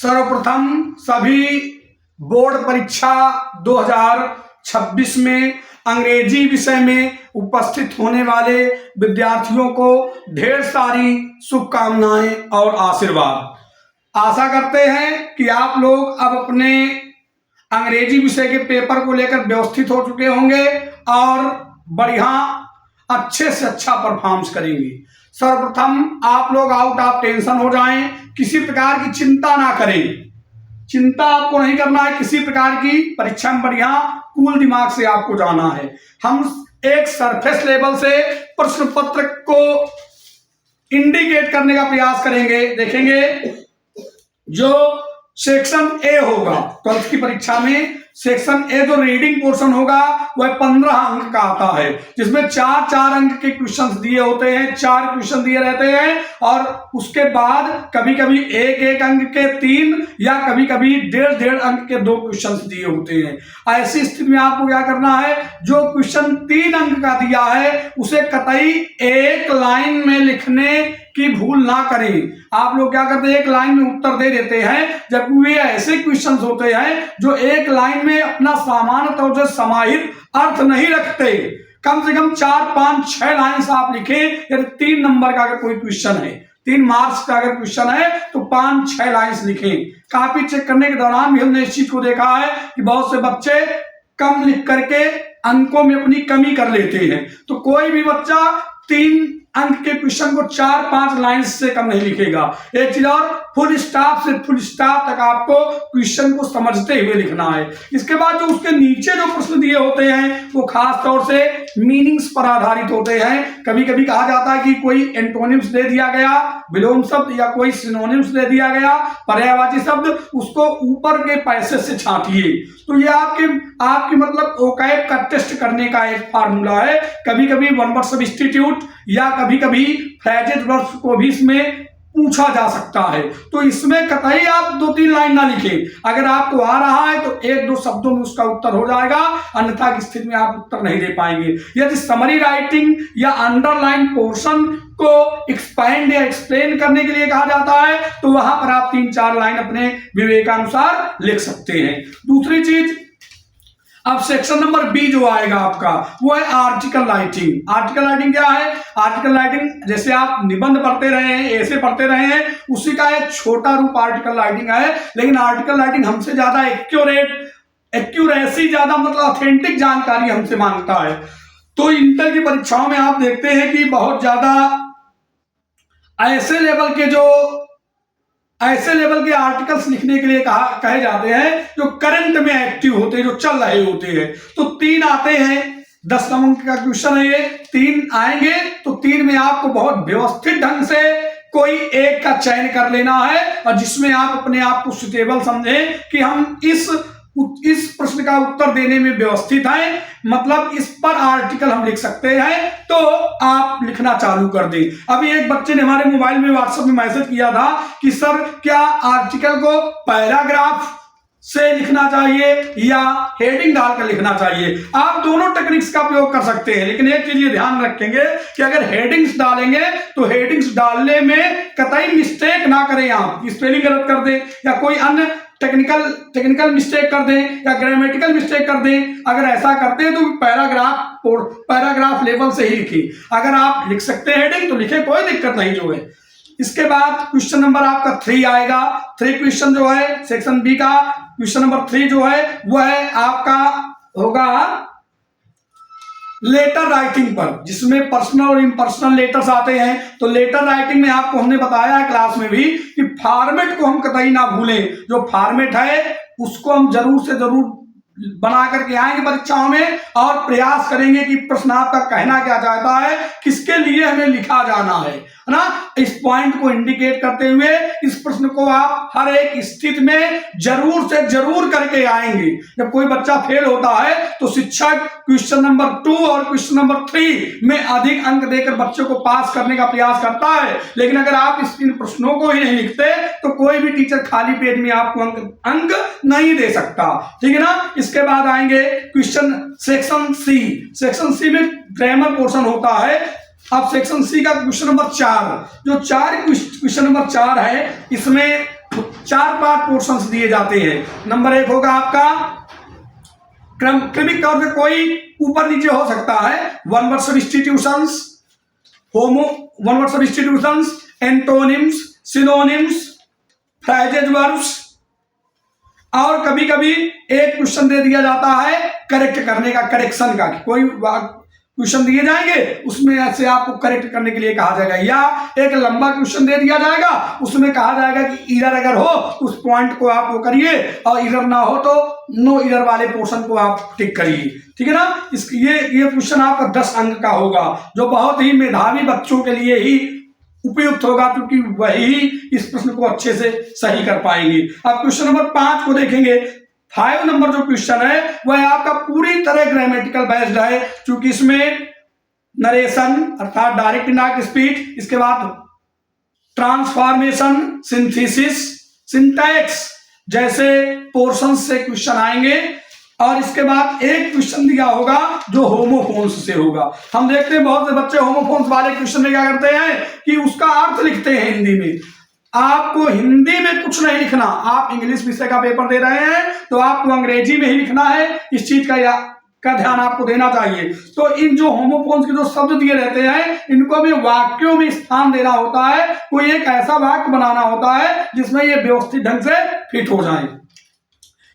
सर्वप्रथम सभी बोर्ड परीक्षा 2026 में अंग्रेजी विषय में उपस्थित होने वाले विद्यार्थियों को ढेर सारी शुभकामनाएं और आशीर्वाद। आशा करते हैं कि आप लोग अब अपने अंग्रेजी विषय के पेपर को लेकर व्यवस्थित हो चुके होंगे और बढ़िया अच्छे से अच्छा परफॉर्मेंस करेंगे। सर्वप्रथम आप लोग आउट ऑफ टेंशन हो जाएं, किसी प्रकार की चिंता ना करें। चिंता आपको नहीं करना है किसी प्रकार की। परीक्षा में बढ़िया कूल दिमाग से आपको जाना है। हम एक सरफेस लेवल से प्रश्न पत्र को इंडिकेट करने का प्रयास करेंगे। देखेंगे जो सेक्शन ए होगा 12th की परीक्षा में, सेक्शन ए जो रीडिंग पोर्शन होगा वह 15 अंक का आता है, जिसमें 4-4 अंक के क्वेश्चंस दिए होते हैं, 4 क्वेश्चन दिए रहते हैं और उसके बाद कभी कभी 1-1 अंक के 3 या कभी कभी 1.5 अंक के 2 क्वेश्चंस दिए होते हैं। ऐसी स्थिति में आपको क्या करना है, जो क्वेश्चन 3 अंक का दिया है उसे कतई एक लाइन में लिखने की भूल ना करें। आप लोग क्या करते हैं, एक लाइन में उत्तर दे देते हैं, जबकि वे ऐसे क्वेश्चंस होते हैं जो एक लाइन में अपना सामान्य तौर से समाहित अर्थ नहीं रखते। कम से कम 4-5-6 लाइन्स आप लिखें। यदि 3 नंबर का अगर कोई क्वेश्चन है, 3 मार्क्स का अगर क्वेश्चन है तो 5-6 लाइन्स लिखें। कॉपी चेक करने के दौरान भी हमने इस चीज को देखा है कि बहुत से बच्चे कम लिख करके अंकों में अपनी कमी कर लेते हैं। तो कोई भी बच्चा 3 अंक के क्वेश्चन को 4-5 लाइन से कम नहीं लिखेगा। एक चीज और, फुल स्टॉप से फुल स्टॉप तक आपको क्वेश्चन को समझते हुए लिखना है। इसके बाद जो उसके नीचे जो प्रश्न दिए होते हैं वो खास तौर से मीनिंग्स पर आधारित होते हैं। कभी कभी कहा जाता है कि कोई एंटोनिम्स दे दिया गया, विलोम शब्द या कोई सिनोनिम्स दे दिया गया, पर्यायवाची शब्द, उसको ऊपर के पैसे से छांटिए। तो ये आपकी मतलब ओकैब का टेस्ट करने का एक फार्मूला है। कभी कभी वन वर्ड सब्स्टिट्यूट या कभी कभी फ्रेजेज वर्ड्स को भी इसमें पूछा जा सकता है। तो इसमें कतई आप 2-3 लाइन ना लिखें। अगर आपको आ रहा है तो 1-2 शब्दों में उसका उत्तर हो जाएगा, अन्यथा की स्थिति में आप उत्तर नहीं दे पाएंगे। यदि समरी राइटिंग या अंडरलाइन पोर्शन को एक्सपैंड या एक्सप्लेन करने के लिए कहा जाता है तो वहां पर आप 3-4 लाइन अपने विवेकानुसार लिख सकते हैं। दूसरी चीज, अब सेक्शन नंबर बी जो आएगा आपका वो है आर्टिकल राइटिंग। आर्टिकल राइटिंग क्या है? आर्टिकल राइटिंग जैसे आप निबंध पढ़ते रहे हैं, ऐसे पढ़ते रहे हैं, उसी का एक छोटा रूप आर्टिकल राइटिंग है। लेकिन आर्टिकल राइटिंग हमसे ज्यादा एक्यूरेसी ज्यादा मतलब ऑथेंटिक जानकारी हमसे मांगता है। तो इंटर की परीक्षाओं में आप देखते हैं कि बहुत ज्यादा ऐसे लेवल के आर्टिकल्स लिखने के लिए कहे जाते हैं जो करंट में एक्टिव होते हैं, जो चल रहे होते हैं। तो 3 आते हैं, 10 नंबर का क्वेश्चन है ये, 3 आएंगे तो 3 में आपको बहुत व्यवस्थित ढंग से कोई एक का चयन कर लेना है और जिसमें आप अपने आप को सुटेबल समझें कि हम इस प्रश्न का उत्तर देने में व्यवस्थित हैं, मतलब इस पर आर्टिकल हम लिख सकते हैं, तो आप लिखना चालू कर दें। अभी एक बच्चे ने हमारे मोबाइल में व्हाट्सएप में मैसेज किया था कि सर क्या आर्टिकल को पैराग्राफ से लिखना चाहिए या हेडिंग डालकर लिखना चाहिए? आप दोनों टेक्निक्स का प्रयोग कर सकते हैं, लेकिन एक चीज ये ध्यान रखेंगे कि अगर हेडिंग्स डालेंगे तो हेडिंग्स डालने में कतई मिस्टेक ना करें, आप स्पेलिंग गलत कर दें या कोई अन्य टेक्निकल मिस्टेक कर दें या ग्रामेटिकल मिस्टेक कर दें। अगर ऐसा करते हैं तो पैराग्राफ लेवल से ही लिखें। अगर आप लिख सकते हैं हेडिंग तो लिखें, कोई दिक्कत नहीं जो है। इसके बाद क्वेश्चन नंबर आपका 3 आएगा। 3 क्वेश्चन जो है सेक्शन बी का क्वेश्चन नंबर 3 जो है वह है आपका होगा लेटर राइटिंग पर, जिसमें पर्सनल और इम्पर्सनल लेटर्स आते हैं। तो लेटर राइटिंग में आपको हमने बताया है क्लास में भी कि फॉर्मेट को हम कतई ना भूलें। जो फॉर्मेट है उसको हम जरूर से जरूर बना करके आएंगे परीक्षाओं में और प्रयास करेंगे कि प्रश्न आपका कहना क्या चाहता है, किसके लिए हमें लिखा जाना है ना। इस पॉइंट को इंडिकेट करते हुए इस प्रश्न को आप हर एक स्थिति में जरूर से जरूर करके आएंगे। जब कोई बच्चा फेल होता है तो शिक्षक क्वेश्चन नंबर 2 और क्वेश्चन नंबर 3 में अधिक अंक देकर बच्चों को पास करने का प्रयास करता है। लेकिन अगर आप इन प्रश्नों को ही नहीं लिखते तो कोई भी टीचर खाली पेज में आपको अंक नहीं दे सकता, ठीक है ना। इसके बाद आएंगे question section C. Section C में ग्रामर पोर्शन होता है। अब सेक्शन सी का क्वेश्चन नंबर 4, जो क्वेश्चन नंबर 4 है, इसमें 4-5 पोर्शंस दिए जाते हैं। नंबर 1 होगा आपका क्रमिक तौर पे कोई ऊपर नीचे हो सकता है, one word substitutions, one word substitutions, antonyms, synonyms, phrases verbs, और कभी कभी एक क्वेश्चन दे दिया जाता है करेक्ट करने का, करेक्शन का, कोई क्वेश्चन दिए जाएंगे उसमें से आपको करेक्ट करने के लिए कहा जाएगा, या एक लंबा क्वेश्चन दे दिया जाएगा उसमें कहा जाएगा कि इरर अगर हो तो उस पॉइंट को आप वो करिए, और इरर ना हो तो नो इरर वाले पोर्शन को आप टिक करिए। ठीक है ना। ये क्वेश्चन आपका 10 अंक का होगा, जो बहुत ही मेधावी बच्चों के लिए ही उपयुक्त होगा, क्योंकि वही इस प्रश्न को अच्छे से सही कर पाएंगे। अब क्वेश्चन नंबर 5 को देखेंगे। 5 नंबर जो क्वेश्चन है वह आपका पूरी तरह ग्रामेटिकल बेस्ड है, क्योंकि इसमें नरेशन अर्थात डायरेक्ट इंडायरेक्ट स्पीच, इसके बाद ट्रांसफॉर्मेशन, सिंथेसिस, सिंटैक्स जैसे पोर्शन से क्वेश्चन आएंगे, और इसके बाद एक क्वेश्चन दिया होगा जो होमोफोन्स से होगा। हम देखते हैं बहुत से बच्चे होमोफोन्स वाले क्वेश्चन में क्या करते हैं कि उसका अर्थ लिखते हैं हिंदी में। आपको हिंदी में कुछ नहीं लिखना, आप इंग्लिश विषय का पेपर दे रहे हैं तो आपको अंग्रेजी में ही लिखना है, इस चीज का ध्यान आपको देना चाहिए। तो इन जो होमोफोन्स के जो शब्द दिए रहते हैं इनको भी वाक्यों में स्थान देना होता है, कोई एक ऐसा वाक्य बनाना होता है जिसमें ये व्यवस्थित ढंग से फिट हो जाए।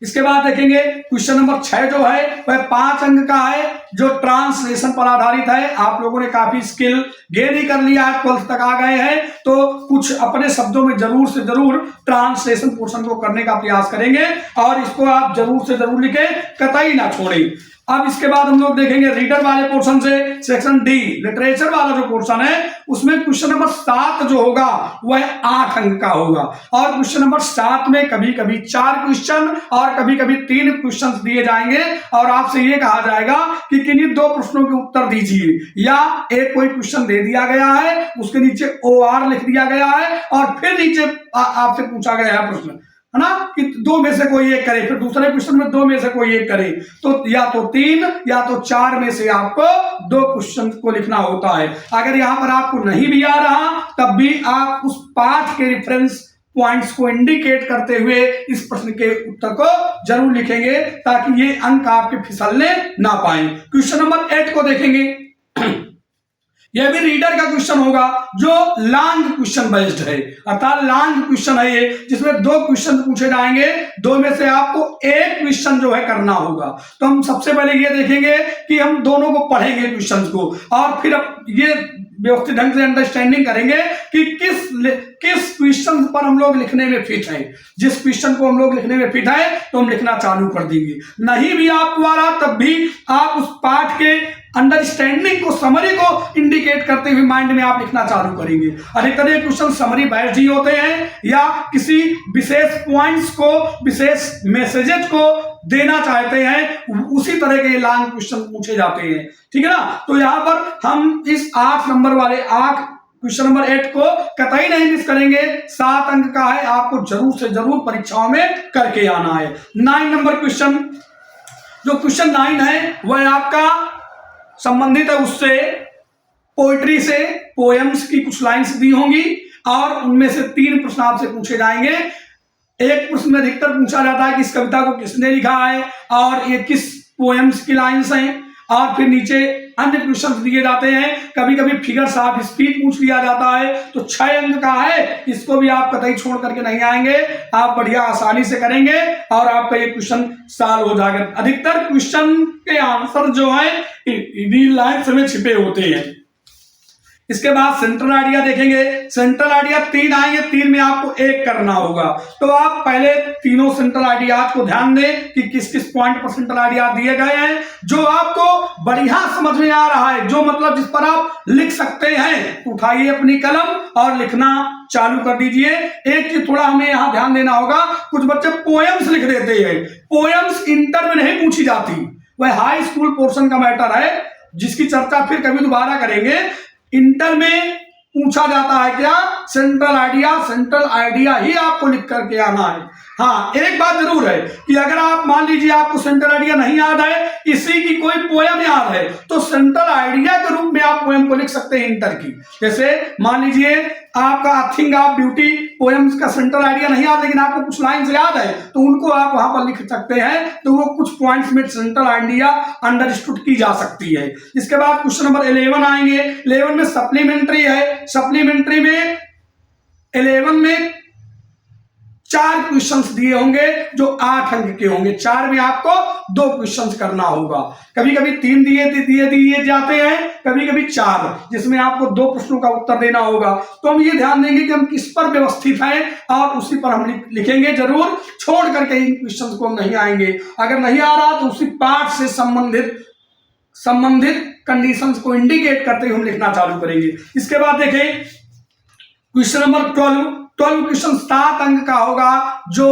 इसके बाद देखेंगे क्वेश्चन नंबर 6 जो है वह 5 अंक का है, जो ट्रांसलेशन पर आधारित है। आप लोगों ने काफी स्किल गेन ही कर लिया है, 12th तक आ गए हैं, तो कुछ अपने शब्दों में जरूर से जरूर ट्रांसलेशन पोर्शन को करने का प्रयास करेंगे, और इसको आप जरूर से जरूर लिखें, कतई ना छोड़ें। अब इसके बाद हम लोग देखेंगे रीडर वाले पोर्शन से सेक्शन डी, लिटरेचर वाला जो पोर्शन है उसमें क्वेश्चन नंबर 7 जो होगा वह 8 अंक का होगा, और क्वेश्चन नंबर 7 में कभी कभी 4 क्वेश्चन और कभी कभी 3 क्वेश्चन दिए जाएंगे, और आपसे ये कहा जाएगा कि किन्हीं 2 प्रश्नों के उत्तर दीजिए, या एक कोई क्वेश्चन दे दिया गया है उसके नीचे OR लिख दिया गया है, और फिर नीचे आपसे पूछा गया है प्रश्न, है ना, कि 2 में से कोई एक करे, फिर दूसरे क्वेश्चन में 2 में से कोई एक करे, तो या तो 3 या तो 4 में से आपको 2 क्वेश्चन को लिखना होता है। अगर यहां पर आपको नहीं भी आ रहा तब भी आप उस पाठ के रेफरेंस पॉइंट्स को इंडिकेट करते हुए इस प्रश्न के उत्तर को जरूर लिखेंगे, ताकि ये अंक आपके फिसलने ना पाए। क्वेश्चन नंबर 8 को देखेंगे। यह भी रीडर का क्वेश्चन होगा, जो लॉन्ग क्वेश्चन बेस्ड है, अर्थात लॉन्ग क्वेश्चन है ये, जिसमें 2 क्वेश्चन पूछे जाएंगे, 2 में से आपको एक क्वेश्चन जो है करना होगा। तो हम सबसे पहले ये देखेंगे कि हम दोनों को पढ़ेंगे क्वेश्चन को, और फिर ये व्यवस्थित ढंग से अंडरस्टैंडिंग करेंगे कि किस क्वेश्चन पर हम लोग लिखने में फिट है। जिस क्वेश्चन को हम लोग लिखने में फिट है तो हम लिखना चालू कर देंगे, नहीं भी आपको आ रहा तब भी आप उस पाठ के अंडरस्टैंडिंग को, समरी को इंडिकेट करते हुए माइंड में आप लिखना चालू करेंगे। अधिकतर ये क्वेश्चन समरी बेस्ड ही होते हैं, या किसी विशेष पॉइंट्स को, विशेष मैसेजेस को देना चाहते हैं, उसी तरह के लॉन्ग क्वेश्चन पूछे जाते हैं। ठीक है ना। तो यहां पर हम इस 8 नंबर वाले क्वेश्चन नंबर 8 को कतई नहीं मिस करेंगे, 7 अंक का है, आपको जरूर से जरूर परीक्षाओं में करके आना है। 9 नंबर क्वेश्चन, जो क्वेश्चन 9 है वह आपका संबंधित है उससे, पोइट्री से, पोएम्स की कुछ लाइन्स दी होंगी, और उनमें से 3 प्रश्न आपसे पूछे जाएंगे। एक प्रश्न में अधिकतर पूछा जाता है कि इस कविता को किसने लिखा है, और ये किस पोएम्स की लाइन्स हैं, और फिर नीचे अन्य क्वेश्चन दिए जाते हैं। कभी कभी फिगर्स ऑफ स्पीच पूछ लिया जाता है, तो 6 अंक का है, इसको भी आप कतई छोड़ करके नहीं आएंगे, आप बढ़िया आसानी से करेंगे और आपका ये क्वेश्चन सॉल्व हो जाएगा। अधिकतर क्वेश्चन के आंसर जो है रीड लाइन्स में छिपे होते हैं। इसके बाद सेंट्रल आइडिया देखेंगे। सेंट्रल आइडिया 3 आएंगे, 3 में आपको 1 करना होगा। तो आप पहले तीनों सेंट्रल आइडियाज को ध्यान दें कि किस किस पॉइंट पर सेंट्रल आइडिया दिए गए हैं, जो आपको बढ़िया समझ में आ रहा है, जो मतलब जिस पर आप लिख सकते हैं, उठाइए अपनी कलम और लिखना चालू कर दीजिए। एक चीज थोड़ा हमें यहां ध्यान देना होगा, कुछ बच्चे पोएम्स लिख देते हैं। पोएम्स इंटर में नहीं पूछी जाती, वह हाई स्कूल पोर्शन का मैटर है, जिसकी चर्चा फिर कभी दोबारा करेंगे। इंटर में पूछा जाता है क्या, सेंट्रल आइडिया। सेंट्रल आइडिया ही आपको लिख करके आना है। हाँ, एक बात जरूर है कि अगर आप मान लीजिए आपको सेंट्रल आइडिया नहीं याद है, इसी की कोई पोएम याद है, तो सेंट्रल आइडिया के रूप में आप पोएम को लिख सकते हैं इंटर की। जैसे मान लीजिए आपका आई थिंक आप ब्यूटी पोएम्स का सेंट्रल आइडिया नहीं याद, लेकिन आपको कुछ लाइन्स याद है तो उनको आप वहां पर लिख सकते हैं, तो वो कुछ पॉइंट्स में सेंट्रल आइडिया अंडरस्टूड की जा सकती है। इसके बाद क्वेश्चन नंबर 11 आएंगे। 11 में सप्लीमेंट्री है। सप्लीमेंट्री में 11 में 4 क्वेश्चंस दिए होंगे जो 8 अंक के होंगे। 4 में आपको 2 क्वेश्चंस करना होगा। कभी कभी 3 दिए जाते हैं, कभी कभी 4, जिसमें आपको 2 प्रश्नों का उत्तर देना होगा। तो हम ये ध्यान देंगे कि हम किस पर व्यवस्थित हैं और उसी पर हम लिखेंगे जरूर, छोड़ करके इन क्वेश्चंस को हम नहीं आएंगे। अगर नहीं आ रहा तो उसी पाठ से संबंधित कंडीशंस को इंडिकेट करते हुए हम लिखना चालू करेंगे। इसके बाद देखें क्वेश्चन नंबर 12 क्वेश्चन 7 अंक का होगा, जो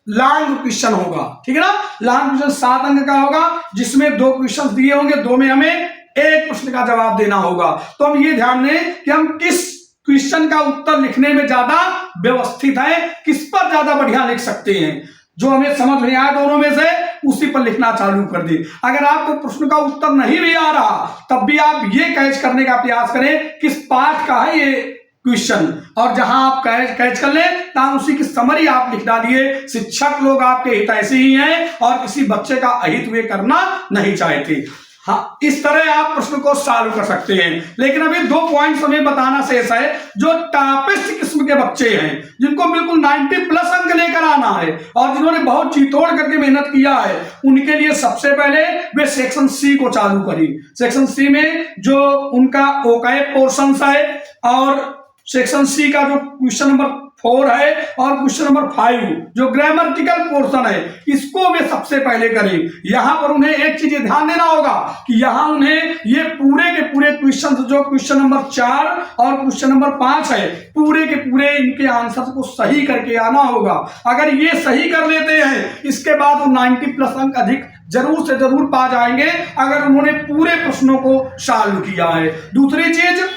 लॉन्ग क्वेश्चन होगा, ठीक है ना। लॉन्ग क्वेश्चन 7 अंक का होगा, जिसमें 2 क्वेश्चन दिए होंगे, 2 में हमें 1 प्रश्न का जवाब देना होगा। तो हम ये ध्यान दें कि हम किस क्वेश्चन का उत्तर लिखने में ज्यादा व्यवस्थित है, किस पर ज्यादा बढ़िया लिख सकते हैं। जो हमें समझ में आए दोनों में से उसी पर लिखना चालू कर दे। अगर आपको प्रश्न का उत्तर नहीं भी आ रहा तब भी आप ये कैच करने का प्रयास करें किस पाठ का है ये क्वेश्चन, और जहां आप कैच कर लें तहां उसी की समरी आप लिख डालिए। शिक्षक लोग आपके हितैषी ही हैं और किसी बच्चे का अहित वे करना नहीं चाहते। हाँ, इस तरह आप प्रश्न को सॉल्व कर सकते हैं। लेकिन अभी 2 पॉइंट्स हमें बताना शेष है। जो टॉपिस्ट किस्म के बच्चे हैं, जिनको बिल्कुल 90+ अंक लेकर आना है और जिन्होंने बहुत जी तोड़ करके मेहनत किया है, उनके लिए सबसे पहले वे सेक्शन सी को चालू करें। सेक्शन सी में जो उनका ओकायब पोर्शन है और सेक्शन सी का जो क्वेश्चन नंबर 4 है और क्वेश्चन नंबर 5 जो ग्रामेटिकल पोर्शन है, इसको वे सबसे पहले करें। यहां पर उन्हें एक चीज ध्यान देना होगा कि यहां उन्हें ये पूरे के पूरे क्वेश्चन, जो क्वेश्चन नंबर 4 और क्वेश्चन नंबर 5 है, पूरे के पूरे इनके आंसर को सही करके आना होगा। अगर ये सही कर लेते हैं, इसके बाद वो 90+ अंक अधिक जरूर से जरूर पा जाएंगे, अगर उन्होंने पूरे प्रश्नों को सॉल्व किया है। दूसरी चीज,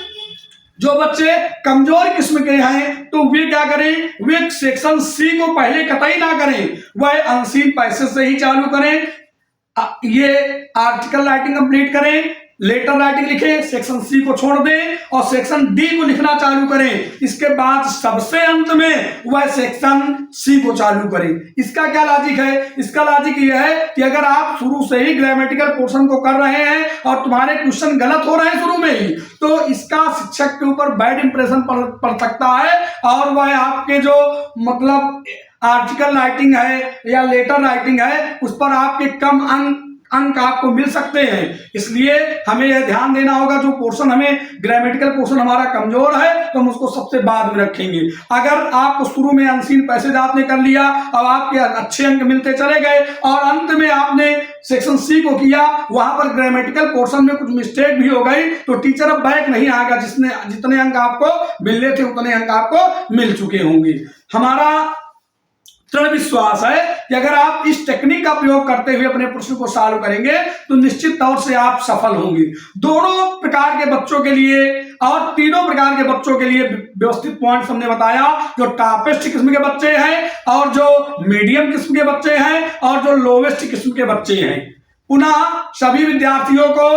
जो बच्चे कमजोर किस्म के हैं तो वे क्या करें, वे सेक्शन सी को पहले कतई ना करें, वह अनसीन पैसेज से ही चालू करें। ये आर्टिकल राइटिंग कंप्लीट करें, लेटर राइटिंग लिखें, सेक्शन सी को छोड़ दें और सेक्शन डी को लिखना चालू करें। इसके बाद सबसे अंत में वह सेक्शन सी को चालू करें। इसका क्या लॉजिक है? इसका लॉजिक यह है कि अगर आप शुरू से ही ग्रामेटिकल पोर्शन को कर रहे हैं और तुम्हारे क्वेश्चन गलत हो रहे हैं शुरू में ही, तो इसका शिक्षक के ऊपर बैड इंप्रेशन पड़ सकता है और वह आपके जो मतलब आर्टिकल राइटिंग है या लेटर राइटिंग है, उस पर आपके कम अंक आपको मिल सकते हैं। इसलिए हमें यह ध्यान देना होगा, जो पोर्शन हमें ग्रामेटिकल पोर्शन हमारा कमजोर है तो हम उसको सबसे बाद में रखेंगे। अगर आपको शुरू में अनसीन पैसेज आपने कर लिया, अब आपके अच्छे अंक मिलते चले गए और अंत में आपने सेक्शन सी को किया, वहां पर ग्रामेटिकल पोर्शन में कुछ मिस्टेक भी हो गई, तो टीचर अब बैक नहीं आएगा। जितने अंक आपको मिलने थे उतने अंक आपको मिल चुके होंगे। हमारा दृढ़ विश्वास है कि अगर आप इस टेक्निक का प्रयोग करते हुए अपने प्रश्न को सॉल्व करेंगे तो निश्चित तौर से आप सफल होंगे। दोनों प्रकार के बच्चों के लिए और तीनों प्रकार के बच्चों के लिए व्यवस्थित पॉइंट्स हमने बताया। जो टॉपेस्ट किस्म के बच्चे हैं और जो मीडियम किस्म के बच्चे हैं और जो लोवेस्ट किस्म के बच्चे हैं। पुनः सभी विद्यार्थियों को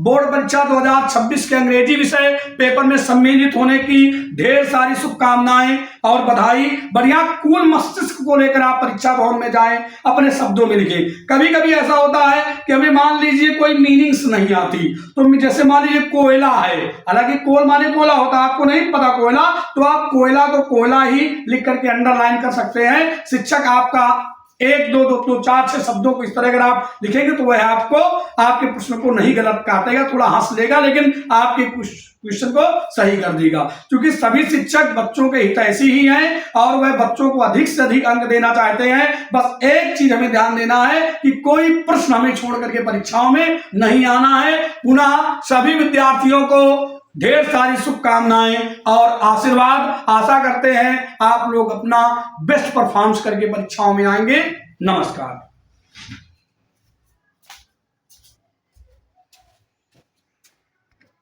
बोर्ड परीक्षा 2026 के अंग्रेजी विषय पेपर में सम्मिलित होने की ढेर सारी शुभकामनाएं और बधाई। बढ़िया कूल मस्तिष्क को लेकर आप परीक्षा भवन में जाएं, अपने शब्दों में लिखें। कभी कभी ऐसा होता है कि हमें मान लीजिए कोई मीनिंग्स नहीं आती, तो जैसे मान लीजिए कोयला है, हालांकि कोल माने कोयला होता है, आपको नहीं पता कोयला, तो आप कोयला को कोयला ही लिख करके अंडरलाइन कर सकते हैं। शिक्षक आपका 1 2 4 6 शब्दों को इस तरह अगर आप लिखेंगे तो वह आपको आपके प्रश्न को नहीं गलत काटेगा, थोड़ा हंस लेगा, लेकिन आपके क्वेश्चन को सही कर देगा। क्योंकि सभी शिक्षक बच्चों के हितैषी ही हैं और वह बच्चों को अधिक से अधिक अंक देना चाहते हैं। बस एक चीज हमें ध्यान देना है कि कोई प्रश्न हमें छोड़ करके परीक्षाओं में नहीं आना है। पुनः सभी विद्यार्थियों को ढेर सारी शुभकामनाएं और आशीर्वाद। आशा करते हैं आप लोग अपना बेस्ट परफॉर्मेंस करके परीक्षाओं में आएंगे। नमस्कार।